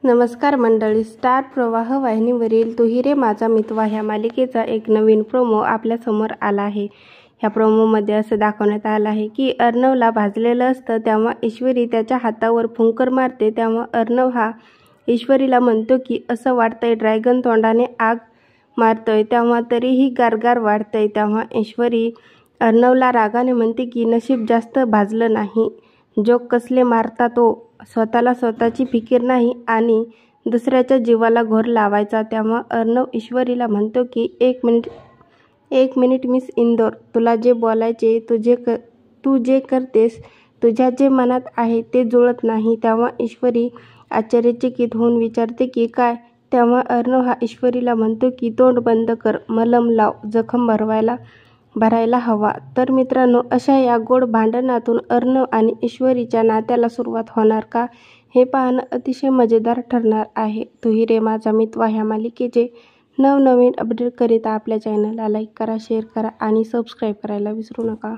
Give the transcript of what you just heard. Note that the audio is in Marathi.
नमस्कार मंडळी, स्टार प्रवाह वाहिनीवरील तू ही रे माझा मितवा ह्या मालिकेचा एक नवीन प्रोमो आपल्यासमोर आला आहे। ह्या प्रोमोमध्ये असं दाखवण्यात आलं आहे की अर्णवला भाजलेलं असतं, तेव्हा ईश्वरी त्याच्या हातावर फुंकर मारते। तेव्हा अर्णव हा ईश्वरीला म्हणतो की असं वाटतंय ड्रॅगन तोंडाने आग मारतोय, तेव्हा तरीही गारगार वाढतंय। तेव्हा ईश्वरी अर्णवला रागाने म्हणते की नशीब जास्त भाजलं नाही, जोक कसले मारता तो, स्वतःला स्वतःची फिकीर नाही आणि दुसऱ्याच्या जीवाला घोर लावायचा। तेव्हा अर्णव ईश्वरीला म्हणतो की एक मिनिट मिस इंदोर, तुला जे बोलायचे तू जे करतेस, तुझ्या जे मनात आहे ते जुळत नाही। तेव्हा ईश्वरी आश्चर्यचकित होऊन विचारते की काय? तेव्हा अर्णव हा ईश्वरीला म्हणतो की तोंड बंद कर, मलम लाव, जखम भरायला हवा। तर मित्रांनो, अशा या गोड भांडणातून अर्णव आणि ईश्वरीच्या नात्याला सुरुवात होणार का, हे पाहणं अतिशय मजेदार ठरणार आहे। तू ही रे माझा मितवा ह्या मालिकेचे नवनवीन अपडेट करिता आपल्या चॅनलला लाईक करा, शेअर करा आणि सबस्क्राईब करायला विसरू नका।